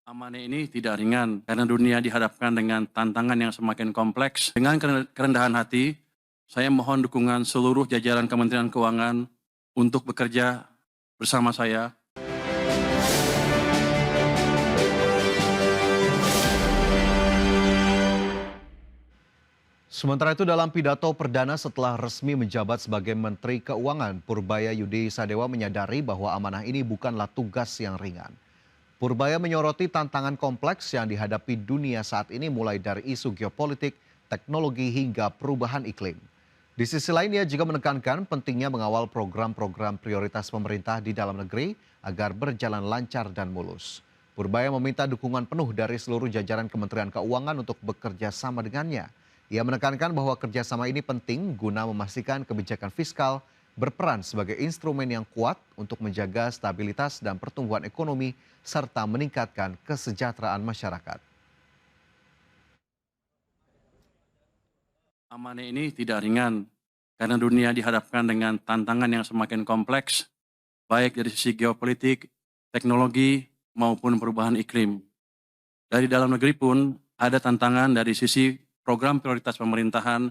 Amanah ini tidak ringan karena dunia dihadapkan dengan tantangan yang semakin kompleks. Dengan kerendahan hati, saya mohon dukungan seluruh jajaran Kementerian Keuangan untuk bekerja bersama saya. Sementara itu dalam pidato perdana setelah resmi menjabat sebagai Menteri Keuangan, Purbaya Yudi Sadewa menyadari bahwa amanah ini bukanlah tugas yang ringan. Purbaya menyoroti tantangan kompleks yang dihadapi dunia saat ini mulai dari isu geopolitik, teknologi hingga perubahan iklim. Di sisi lain ia juga menekankan pentingnya mengawal program-program prioritas pemerintah di dalam negeri agar berjalan lancar dan mulus. Purbaya meminta dukungan penuh dari seluruh jajaran Kementerian Keuangan untuk bekerja sama dengannya. Ia menekankan bahwa kerjasama ini penting guna memastikan kebijakan fiskal berperan sebagai instrumen yang kuat untuk menjaga stabilitas dan pertumbuhan ekonomi serta meningkatkan kesejahteraan masyarakat. Amanah ini tidak ringan karena dunia dihadapkan dengan tantangan yang semakin kompleks, baik dari sisi geopolitik, teknologi, maupun perubahan iklim. Dari dalam negeri pun ada tantangan dari sisi program prioritas pemerintahan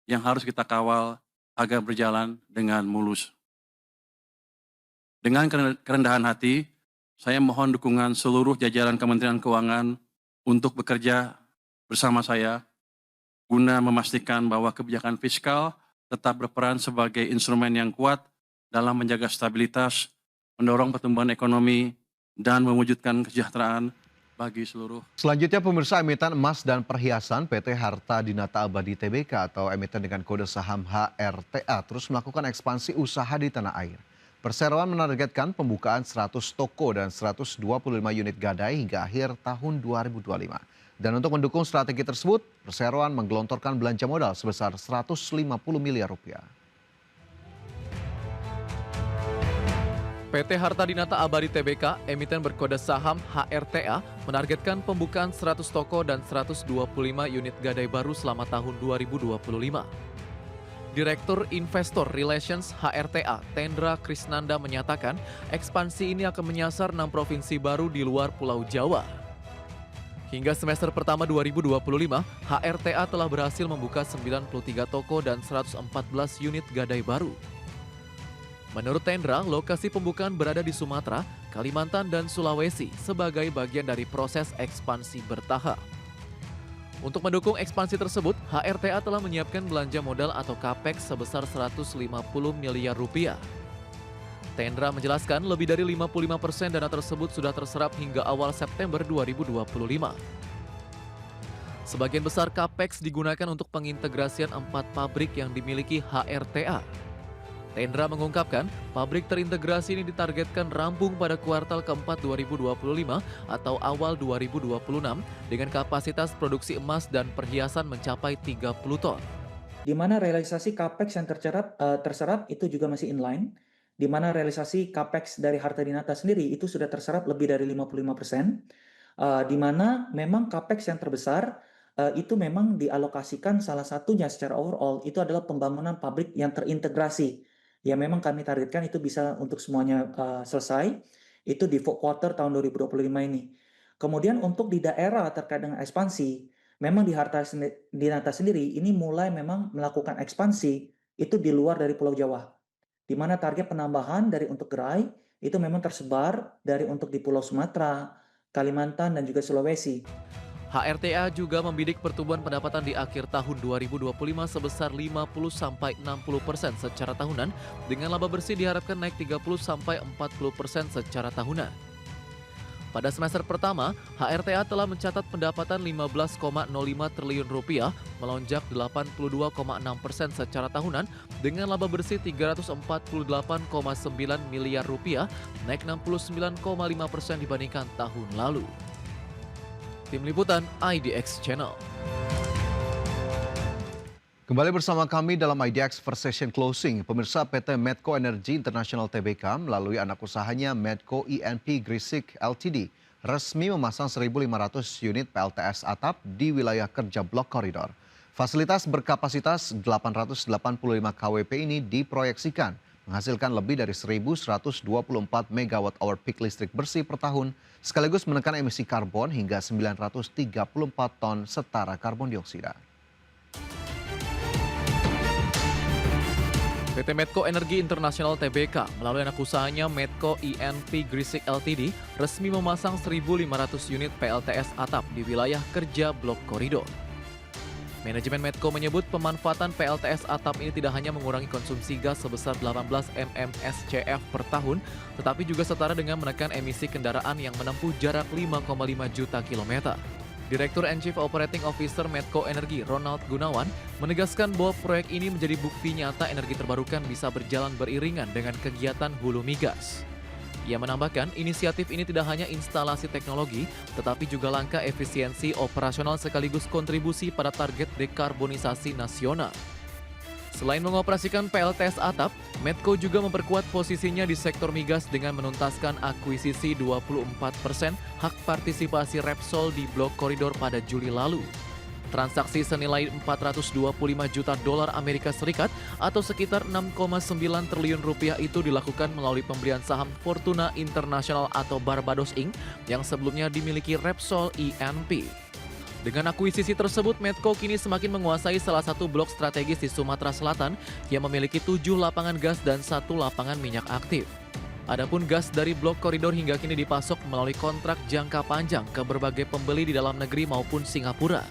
yang harus kita kawal agar berjalan dengan mulus. Dengan kerendahan hati, saya mohon dukungan seluruh jajaran Kementerian Keuangan untuk bekerja bersama saya guna memastikan bahwa kebijakan fiskal tetap berperan sebagai instrumen yang kuat dalam menjaga stabilitas, mendorong pertumbuhan ekonomi, dan mewujudkan kesejahteraan bagi seluruh. Selanjutnya pemirsa, emiten emas dan perhiasan PT Harta Dinata Abadi Tbk atau emiten dengan kode saham HRTA terus melakukan ekspansi usaha di tanah air. Perseroan menargetkan pembukaan 100 toko dan 125 unit gadai hingga akhir tahun 2025. Dan untuk mendukung strategi tersebut, Perseroan menggelontorkan belanja modal sebesar 150 miliar rupiah. PT Harta Dinata Abadi Tbk, emiten berkode saham HRTA, menargetkan pembukaan 100 toko dan 125 unit gadai baru selama tahun 2025. Direktur Investor Relations HRTA, Tendra Krisnanda menyatakan, ekspansi ini akan menyasar 6 provinsi baru di luar Pulau Jawa. Hingga semester pertama 2025, HRTA telah berhasil membuka 93 toko dan 114 unit gadai baru. Menurut Tendra, lokasi pembukaan berada di Sumatera, Kalimantan, dan Sulawesi sebagai bagian dari proses ekspansi bertahap. Untuk mendukung ekspansi tersebut, HRTA telah menyiapkan belanja modal atau capex sebesar 150 miliar rupiah. Tendra menjelaskan lebih dari 55% dana tersebut sudah terserap hingga awal September 2025. Sebagian besar capex digunakan untuk pengintegrasian 4 pabrik yang dimiliki HRTA. Tendra mengungkapkan, pabrik terintegrasi ini ditargetkan rampung pada kuartal keempat 2025 atau awal 2026 dengan kapasitas produksi emas dan perhiasan mencapai 30 ton. Di mana realisasi capex yang terserap itu juga masih inline, di mana realisasi capex dari Harta Dinata sendiri itu sudah terserap lebih dari 55%, di mana memang capex yang terbesar itu memang dialokasikan salah satunya secara overall itu adalah pembangunan pabrik yang terintegrasi. Ya memang kami targetkan itu bisa untuk semuanya selesai, itu di fourth quarter tahun 2025 ini. Kemudian untuk di daerah terkait dengan ekspansi, memang di Harta Dinata sendiri ini mulai memang melakukan ekspansi itu di luar dari Pulau Jawa. Di mana target penambahan dari untuk gerai itu memang tersebar dari untuk di Pulau Sumatera, Kalimantan, dan juga Sulawesi. HRTA juga membidik pertumbuhan pendapatan di akhir tahun 2025 sebesar 50-60% secara tahunan, dengan laba bersih diharapkan naik 30-40% secara tahunan. Pada semester pertama, HRTA telah mencatat pendapatan 15,05 triliun rupiah, melonjak 82,6% secara tahunan, dengan laba bersih 348,9 miliar rupiah, naik 69,5% dibandingkan tahun lalu. Tim Liputan IDX Channel. Kembali bersama kami dalam IDX First Session Closing. Pemirsa, PT Medco Energy International Tbk melalui anak usahanya Medco INP Gresik Ltd resmi memasang 1.500 unit PLTS atap di wilayah kerja Blok Koridor. Fasilitas berkapasitas 885 kWp ini diproyeksikan menghasilkan lebih dari 1.124 megawatt hour peak listrik bersih per tahun, sekaligus menekan emisi karbon hingga 934 ton setara karbon dioksida. PT Medco Energi Internasional Tbk melalui anak usahanya Medco INP Gresik Ltd resmi memasang 1.500 unit PLTS atap di wilayah kerja Blok Koridor. Manajemen Medco menyebut pemanfaatan PLTS atap ini tidak hanya mengurangi konsumsi gas sebesar 18 mmscf per tahun, tetapi juga setara dengan menekan emisi kendaraan yang menempuh jarak 5,5 juta kilometer. Direktur and Chief Operating Officer Medco Energi Ronald Gunawan menegaskan bahwa proyek ini menjadi bukti nyata energi terbarukan bisa berjalan beriringan dengan kegiatan hulu migas. Ia menambahkan inisiatif ini tidak hanya instalasi teknologi, tetapi juga langkah efisiensi operasional sekaligus kontribusi pada target dekarbonisasi nasional. Selain mengoperasikan PLTS atap, Medco juga memperkuat posisinya di sektor migas dengan menuntaskan akuisisi 24% hak partisipasi Repsol di Blok Koridor pada Juli lalu. Transaksi senilai 425 juta dolar Amerika Serikat atau sekitar 6,9 triliun rupiah itu dilakukan melalui pembelian saham Fortuna International atau Barbados Inc. yang sebelumnya dimiliki Repsol INP. Dengan akuisisi tersebut, Medco kini semakin menguasai salah satu blok strategis di Sumatera Selatan yang memiliki 7 lapangan gas dan 1 lapangan minyak aktif. Adapun gas dari Blok Koridor hingga kini dipasok melalui kontrak jangka panjang ke berbagai pembeli di dalam negeri maupun Singapura.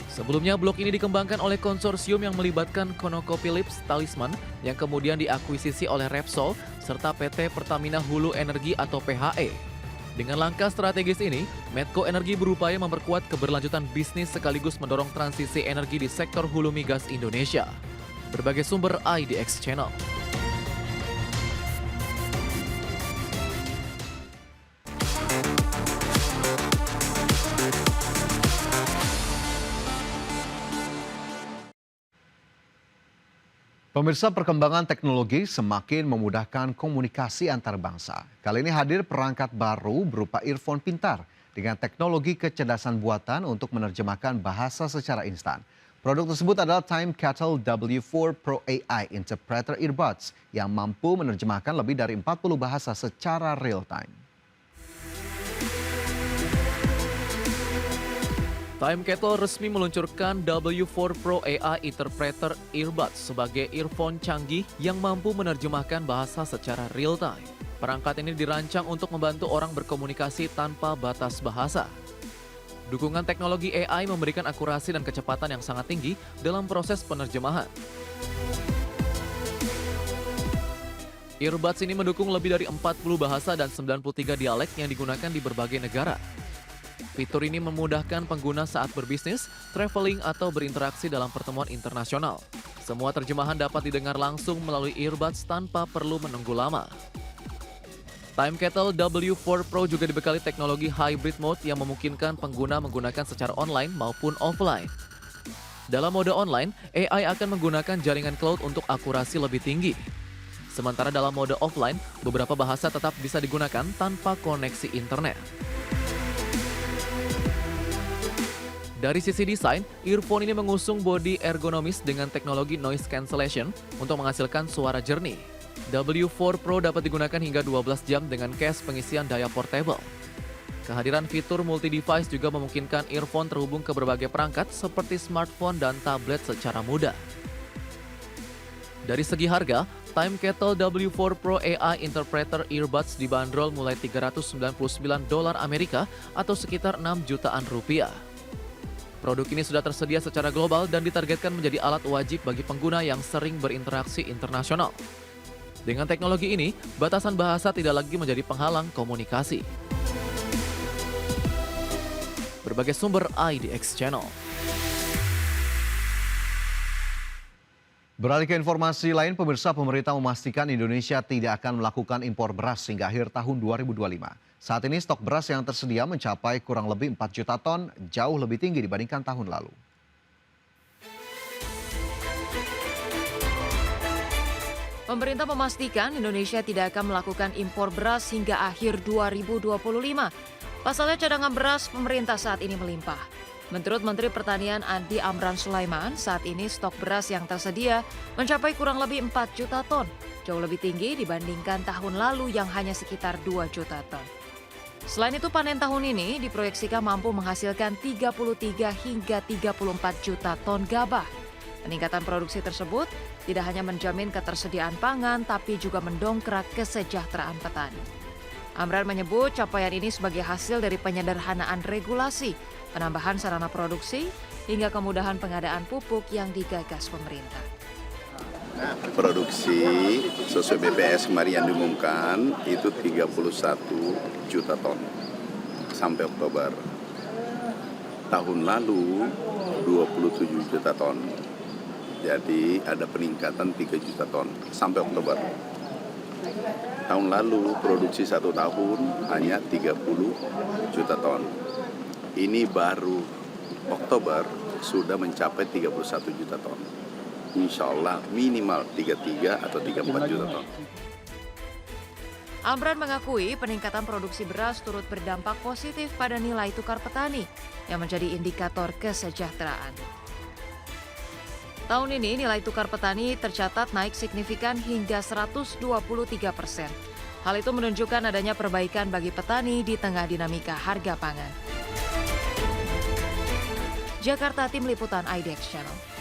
Sebelumnya, blok ini dikembangkan oleh konsorsium yang melibatkan ConocoPhillips Talisman yang kemudian diakuisisi oleh Repsol serta PT Pertamina Hulu Energi atau PHE. Dengan langkah strategis ini, Medco Energi berupaya memperkuat keberlanjutan bisnis sekaligus mendorong transisi energi di sektor hulu migas Indonesia. Berbagai sumber IDX Channel. Pemirsa, perkembangan teknologi semakin memudahkan komunikasi antar bangsa. Kali ini hadir perangkat baru berupa earphone pintar dengan teknologi kecerdasan buatan untuk menerjemahkan bahasa secara instan. Produk tersebut adalah Time Kettle W4 Pro AI Interpreter Earbuds yang mampu menerjemahkan lebih dari 40 bahasa secara real time. Time Kettle resmi meluncurkan W4 Pro AI Interpreter Earbuds sebagai earphone canggih yang mampu menerjemahkan bahasa secara real time. Perangkat ini dirancang untuk membantu orang berkomunikasi tanpa batas bahasa. Dukungan teknologi AI memberikan akurasi dan kecepatan yang sangat tinggi dalam proses penerjemahan. Earbuds ini mendukung lebih dari 40 bahasa dan 93 dialek yang digunakan di berbagai negara. Fitur ini memudahkan pengguna saat berbisnis, traveling, atau berinteraksi dalam pertemuan internasional. Semua terjemahan dapat didengar langsung melalui earbuds tanpa perlu menunggu lama. Time Kettle W4 Pro juga dibekali teknologi hybrid mode yang memungkinkan pengguna menggunakan secara online maupun offline. Dalam mode online, AI akan menggunakan jaringan cloud untuk akurasi lebih tinggi. Sementara dalam mode offline, beberapa bahasa tetap bisa digunakan tanpa koneksi internet. Dari sisi desain, earphone ini mengusung bodi ergonomis dengan teknologi noise cancellation untuk menghasilkan suara jernih. W4 Pro dapat digunakan hingga 12 jam dengan case pengisian daya portable. Kehadiran fitur multi-device juga memungkinkan earphone terhubung ke berbagai perangkat seperti smartphone dan tablet secara mudah. Dari segi harga, Time Kettle W4 Pro AI Interpreter Earbuds dibanderol mulai $399 Amerika atau sekitar 6 jutaan rupiah. Produk ini sudah tersedia secara global dan ditargetkan menjadi alat wajib bagi pengguna yang sering berinteraksi internasional. Dengan teknologi ini, batasan bahasa tidak lagi menjadi penghalang komunikasi. Berbagai sumber IDX Channel. Beralih ke informasi lain, pemirsa, pemerintah memastikan Indonesia tidak akan melakukan impor beras hingga akhir tahun 2025. Saat ini stok beras yang tersedia mencapai kurang lebih 4 juta ton, jauh lebih tinggi dibandingkan tahun lalu. Pemerintah memastikan Indonesia tidak akan melakukan impor beras hingga akhir 2025. Pasalnya cadangan beras pemerintah saat ini melimpah. Menurut Menteri Pertanian Andi Amran Sulaiman, saat ini stok beras yang tersedia mencapai kurang lebih 4 juta ton. jauh lebih tinggi dibandingkan tahun lalu yang hanya sekitar 2 juta ton. Selain itu, panen tahun ini diproyeksikan mampu menghasilkan 33 hingga 34 juta ton gabah. Peningkatan produksi tersebut tidak hanya menjamin ketersediaan pangan, tapi juga mendongkrak kesejahteraan petani. Amran menyebut capaian ini sebagai hasil dari penyederhanaan regulasi, penambahan sarana produksi, hingga kemudahan pengadaan pupuk yang digagas pemerintah. Produksi sesuai BPS kemarin yang diumumkan itu 31 juta ton sampai Oktober. Tahun lalu 27 juta ton. Jadi ada peningkatan 3 juta ton sampai Oktober. Tahun lalu produksi 1 tahun hanya 30 juta ton. Ini baru Oktober sudah mencapai 31 juta ton. Insya Allah minimal 33 atau 34 juta ton. Amran mengakui peningkatan produksi beras turut berdampak positif pada nilai tukar petani yang menjadi indikator kesejahteraan. Tahun ini nilai tukar petani tercatat naik signifikan hingga 123%. Hal itu menunjukkan adanya perbaikan bagi petani di tengah dinamika harga pangan. Jakarta, Tim Liputan IDX Channel.